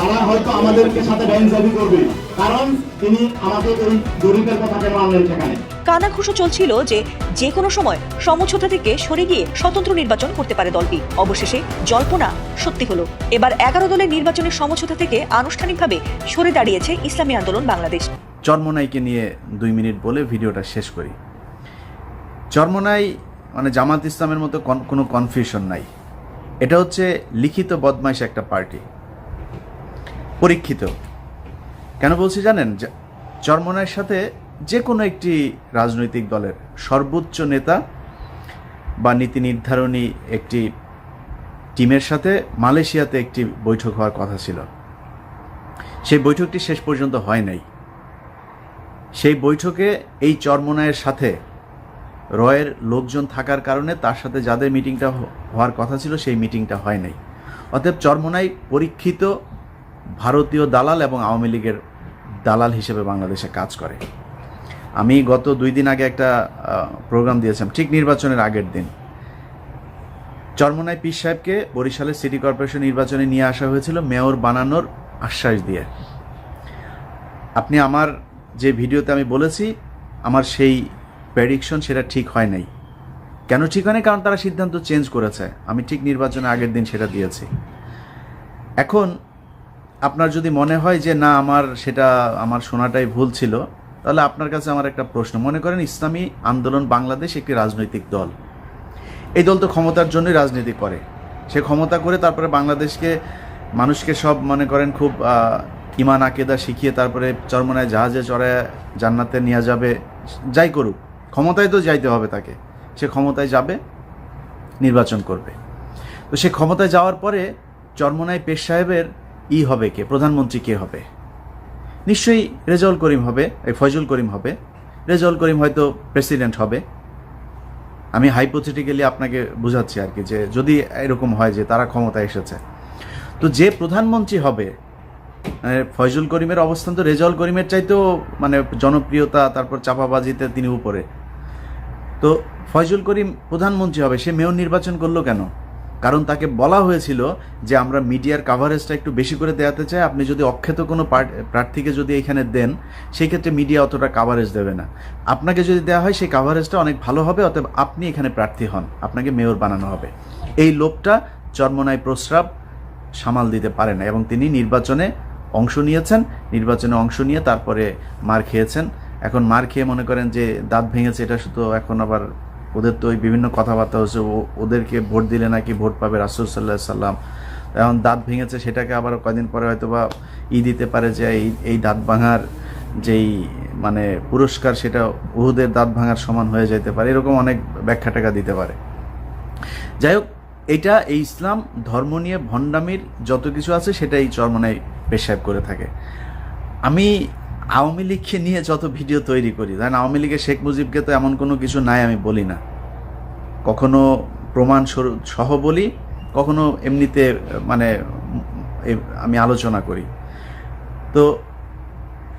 তারা হয়তো আমাদেরকে সাথে ব্যাংজাবি করবে, কারণ তিনি আমাকে এই জরিপের কথা কেন আনলেন সেখানে। কানাঘুষো চলছিল যে কোনো সময় সমঝোতা থেকে সরে গিয়ে স্বতন্ত্র নির্বাচন করতে পারে দলটি। অবশেষে জল্পনা সত্যি হলো। এবার 11 দলের নির্বাচনের সমঝোতা থেকে আনুষ্ঠানিকভাবে সরে দাঁড়িয়েছে ইসলামী আন্দোলন বাংলাদেশ। চরমোনাইকে নিয়ে 2 মিনিট বলে ভিডিওটা শেষ করি। চরমোনাই মানে জামাত ইসলামের মতো কোনো কনফিউশন নাই। এটা হচ্ছে লিখিত বদমাইশ একটা পার্টি, পরীক্ষিত। কেন বলছি জানেন? চরমোনাইয়ের সাথে যে কোনো একটি রাজনৈতিক দলের সর্বোচ্চ নেতা বা নীতি নির্ধারণী একটি টিমের সাথে মালয়েশিয়াতে একটি বৈঠক হওয়ার কথা ছিল। সেই বৈঠকটি শেষ পর্যন্ত হয় নাই। সেই বৈঠকে এই চরমোনাইয়ের সাথে রয়ের লোকজন থাকার কারণে তার সাথে যাদের মিটিংটা হওয়ার কথা ছিল সেই মিটিংটা হয় নাই। অতএব চরমোনাই পরীক্ষিত ভারতীয় দালাল এবং আওয়ামী লীগের দালাল হিসেবে বাংলাদেশে কাজ করে। আমি গত 2 দিন আগে একটা প্রোগ্রাম দিয়েছিলাম, ঠিক নির্বাচনের আগের দিন। চরমোনাই পীর সাহেবকে বরিশালের সিটি কর্পোরেশন নির্বাচনে নিয়ে আসা হয়েছিল মেয়র বানানোর আশ্বাস দিয়ে। আপনি আমার যে ভিডিওতে আমি বলেছি আমার সেই প্রেডিকশন সেটা ঠিক হয় নাই। কেন ঠিক হয় নাই? কারণ তারা সিদ্ধান্ত চেঞ্জ করেছে। আমি ঠিক নির্বাচনের আগের দিন সেটা দিয়েছি। এখন আপনার যদি মনে হয় যে না আমার শোনাটাই ভুল ছিল, তাহলে আপনার কাছে আমার একটা প্রশ্ন। মনে করেন ইসলামী আন্দোলন বাংলাদেশ একটি রাজনৈতিক দল। এই দল তো ক্ষমতার জন্যই রাজনীতি করে। সে ক্ষমতা করে তারপরে বাংলাদেশকে মানুষকে সব মনে করেন খুব ইমান আকেদা শিখিয়ে তারপরে চরমোনাই জাহাজে চড়ায় জান্নাতে নিয়ে যাবে। যাই করুক, ক্ষমতায় তো যাইতে হবে তাকে। সে ক্ষমতায় যাবে, নির্বাচন করবে। তো সে ক্ষমতায় যাওয়ার পরে চরমোনাই পীর সাহেবের হবে কে? প্রধানমন্ত্রী কে হবে? নিশ্চয়ই রেজাউল করিম হবে, ফয়জুল করিম হবে। রেজাউল করিম হয়তো প্রেসিডেন্ট হবে। আমি হাইপোথেটিক্যালি আপনাকে বুঝাচ্ছি আর কি, যে যদি এরকম হয় যে তারা ক্ষমতায় এসেছে, তো যে প্রধানমন্ত্রী হবে ফয়জুল করিমের অবস্থান তো রেজাউল করিমের চাইতেও মানে জনপ্রিয়তা, তারপর চাপাবাজিতে তিনি উপরে। তো ফয়জুল করিম প্রধানমন্ত্রী হবে, সে মেয়র নির্বাচন করলো কেন? কারণ তাকে বলা হয়েছিল যে আমরা মিডিয়ার কাভারেজটা একটু বেশি করে দেওয়াতে চাই, আপনি যদি অখ্যাত কোনো প্রার্থীকে যদি এখানে দেন সেই ক্ষেত্রে মিডিয়া অতটা কাভারেজ দেবে না। আপনাকে যদি দেওয়া হয় সেই কাভারেজটা অনেক ভালো হবে, অতএব আপনি এখানে প্রার্থী হন, আপনাকে মেয়র বানানো হবে। এই লোকটা চরমোনাই প্রস্রাব সামাল দিতে পারে না এবং তিনি নির্বাচনে অংশ নিয়েছেন। নির্বাচনে অংশ নিয়ে তারপরে মার খেয়েছেন। এখন মার খেয়ে মনে করেন যে দাঁত ভেঙেছে, এটা শুধু এখন আবার ওদের তো ওই বিভিন্ন কথাবার্তা হচ্ছে, ওদেরকে ভোট দিলে নাকি ভোট পাবে রাসূল সাল্লাল্লাহু আলাইহি সাল্লাম। এখন দাঁত ভেঙেছে, সেটাকে আবার কয়েকদিন পরে হয়তো বা দিতে পারে যে এই দাঁত ভাঙার যেই মানে পুরস্কার সেটা উহুদের দাঁত ভাঙার সমান হয়ে যেতে পারে, এরকম অনেক ব্যাখ্যা টাকা দিতে পারে। যাই হোক, এই ইসলাম ধর্ম নিয়ে ভণ্ডামির যত কিছু আছে সেটাই চরমোনাই পীর সাহেব করে থাকে। আমি আওয়ামী লীগকে নিয়ে যত ভিডিও তৈরি করি, কারণ আওয়ামী লীগের শেখ মুজিবকে তো এমন কোনো কিছু নাই আমি বলি না, কখনো প্রমাণ সহ বলি, কখনো এমনিতে মানে আমি আলোচনা করি। তো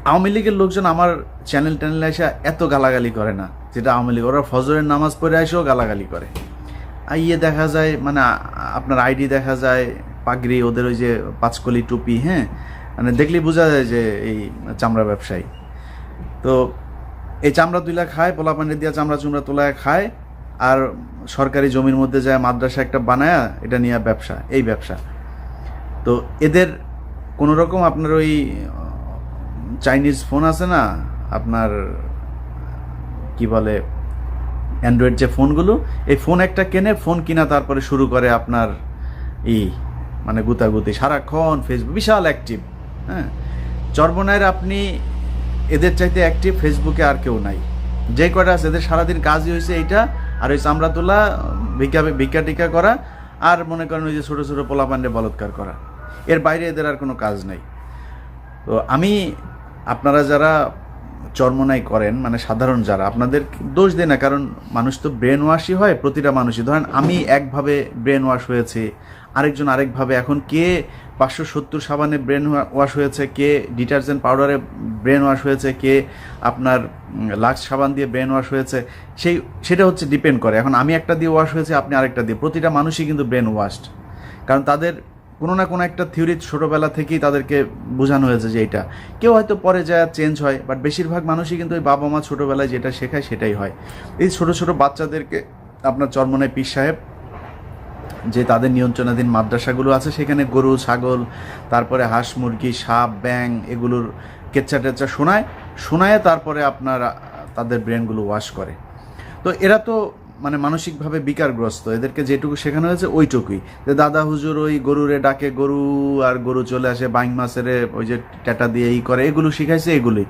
আওয়ামী লীগের লোকজন আমার চ্যানেলে এসে এত গালাগালি করে না, যেটা আওয়ামী লীগ। ওরা ফজরের নামাজ পড়ে এসেও গালাগালি করে। দেখা যায় মানে আপনার আইডি দেখা যায়, পাগড়ি, ওদের ওই যে পাঁচকলি টুপি, হ্যাঁ, মানে দেখলেই বোঝা যায় যে এই চামড়া ব্যবসায়ী। তো এই চামড়া তুলা খায়, পোলাপানি দিয়া চামড়া চুমড়া তোলায় খায়, আর সরকারি জমির মধ্যে যায় মাদ্রাসা একটা বানায়া এটা নিয়ে ব্যবসা, এই ব্যবসা। তো এদের কোনো রকম আপনার ওই চাইনিজ ফোন আছে না, আপনার কি বলে অ্যান্ড্রয়েড যে ফোনগুলো, এই ফোন একটা কেনে, ফোন কিনা তারপরে শুরু করে আপনার মানে গুতাগুতি, সারাক্ষণ ফেসবুক, বিশাল অ্যাক্টিভ। হ্যাঁ, চরমোনাইয়ের আপনি এদের চাইতে অ্যাক্টিভ ফেসবুকে আর কেউ নাই। যে কয়টা আছে এদের সারাদিন কাজই হয়েছে এইটা, আর ওই চামড়া তোলা, ভিক্ষা টিকা করা, আর মনে করেন ওই যে ছোটো ছোটো পোলাপান্ডে বলৎকার করা। এর বাইরে এদের আর কোনো কাজ নাই। তো আপনারা যারা চরমোনাই করেন, মানে সাধারণ যারা, আপনাদের দোষ দেয় না, কারণ মানুষ তো ব্রেন ওয়াশই হয়, প্রতিটা মানুষই। ধরেন আমি একভাবে ব্রেন ওয়াশ হয়েছি, আরেকজন আরেকভাবে। এখন কে 570 সাবানে ব্রেন ওয়াশ হয়েছে, কে ডিটারজেন্ট পাউডারে ব্রেন ওয়াশ হয়েছে, কে আপনার লাক্স সাবান দিয়ে ব্রেন ওয়াশ হয়েছে, সেটা হচ্ছে ডিপেন্ড করে। এখন আমি একটা দিয়ে ওয়াশ হয়েছে, আপনি আরেকটা দিয়ে, প্রতিটা মানুষই কিন্তু ব্রেন ওয়াশড। কারণ তাদের কোনো না কোনো একটা থিওরি ছোটোবেলা থেকেই তাদেরকে বোঝানো হয়েছে যে এইটা, কেউ হয়তো পরে যায় চেঞ্জ হয়, বাট বেশিরভাগ মানুষই কিন্তু ওই বাবা মা ছোটোবেলায় যেটা শেখায় সেটাই হয়। এই ছোটো ছোটো বাচ্চাদেরকে আপনার চরমনায় পীর সাহেব যে তাদের নিয়ন্ত্রণাধীন মাদ্রাসাগুলো আছে সেখানে গরু ছাগল তারপরে হাঁস মুরগি সাপ ব্যাং এগুলোর কেচ্চা টেচ্চা শোনায় তারপরে আপনার তাদের ব্রেনগুলো ওয়াশ করে। তো এরা তো মানে মানসিকভাবে বিকারগ্রস্ত, এদেরকে যেটুকু শেখানো হয়েছে ওইটুকুই, যে দাদা হুজুর ওই গরুরে ডাকে গরু আর গরু চলে আসে, বাইং মাছের ওই যে ট্যাটা দিয়ে ই করে, এগুলো শিখাইছে এগুলোই।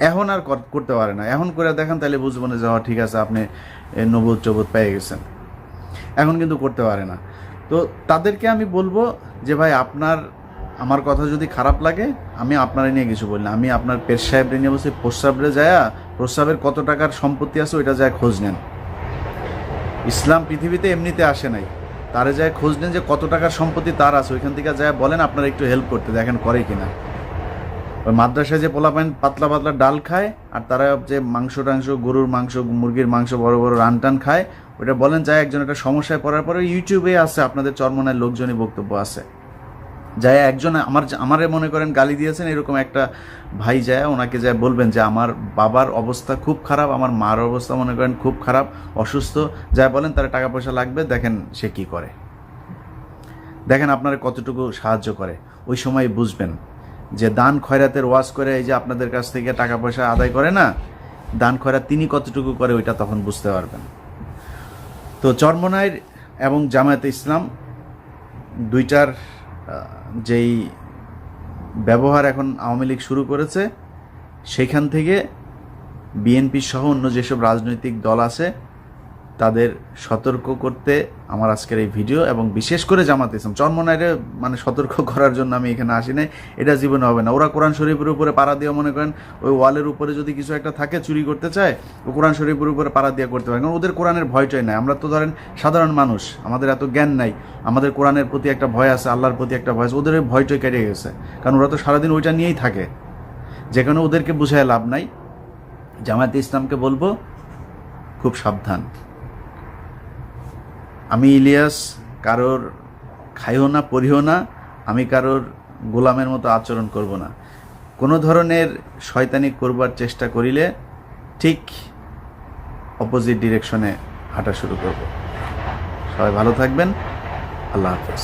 এখন আর করতে পারে না, এখন করে দেখেন তাহলে বুঝবো না যাওয়া ঠিক আছে আপনি নবুদ চবুদ পেয়ে গেছেন, এখন কিন্তু করতে পারে না। তো তাদেরকে আমি বলবো যে ভাই আমার কথা যদি খারাপ লাগে আমি আপনারা নিয়ে কিছু বলি না, আমি আপনার পেশ সাহেবরে নিয়ে বলছি প্রস্রাবরে যায়, প্রস্রাবের কত টাকার সম্পত্তি আছে ওইটা যায় খোঁজ নেন। ইসলাম পৃথিবীতে এমনিতে আসে নাই, তারে যায় খোঁজ নেন যে কত টাকার সম্পত্তি তার আছে, ওইখান থেকে যায় বলেন আপনারা একটু হেল্প করতে, দেখেন করে কিনা। ওই মাদ্রাসায় যে পোলাপাইন পাতলা পাতলা ডাল খায় আর তারা যে মাংস টাংস গরুর মাংস মুরগির মাংস বড় বড় রান খায়, ওটা বলেন যায় একজন একটা সমস্যায় পড়ার পরে ইউটিউবে আছে আপনাদের চরমনায় লোকজনই বক্তব্য আছে, যায় একজন আমারে মনে করেন গালি দিয়েছেন এরকম একটা ভাই যায় ওনাকে যায় বলবেন যে আমার বাবার অবস্থা খুব খারাপ, আমার মার অবস্থা মনে করেন খুব খারাপ, অসুস্থ, যায় বলেন তার টাকা পয়সা লাগবে, দেখেন সে কি করে, দেখেন আপনারা কতটুকু সাহায্য করে। ওই সময় বুঝবেন যে দান খয়রাতের ওয়াজ করে এই যে আপনাদের কাছ থেকে টাকা পয়সা আদায় করে না, দান খয়রাত তিনি কতটুকু করে ওইটা তখন বুঝতে পারবেন। তো চরমনাইর এবং জামায়াতে ইসলাম দুইটার যেই ব্যবহার এখন আওয়ামী লীগ শুরু করেছে, সেখান থেকে বিএনপি সহ অন্য যেসব রাজনৈতিক দল আছে তাদের সতর্ক করতে আমার আজকের এই ভিডিও, এবং বিশেষ করে জামায়াতে ইসলাম চরমনাইরে মানে সতর্ক করার জন্য আমি এখানে আসি নাই, এটা জীবনে হবে না। ওরা কোরআন শরীফের উপরে পাড়া দিয়ে মনে করেন ওই ওয়ালের উপরে যদি কিছু একটা থাকে চুরি করতে চায়, ও কোরআন শরীফের উপরে পাড়া দিয়ে করতে পারে, কারণ ওদের কোরআনের ভয়টাই নাই। আমরা তো ধরেন সাধারণ মানুষ, আমাদের এত জ্ঞান নাই, আমাদের কোরআনের প্রতি একটা ভয় আছে, আল্লাহর প্রতি একটা ভয় আছে, ওদের ওই ভয়টাই কেটে গেছে, কারণ ওরা তো সারাদিন ওইটা নিয়েই থাকে, যেখানে ওদেরকে বুঝায় লাভ নাই। জামায়াতে ইসলামকে বলবো খুব সাবধান। আমি ইলিয়াস কারোর খাইও না পড়িও না, আমি কারোর গোলামের মতো আচরণ করব না, কোনো ধরনের শয়তানি করবার চেষ্টা করিলে ঠিক অপোজিট ডিরেকশনে হাঁটা শুরু করব। সবাই ভালো থাকবেন, আল্লাহ হাফেজ।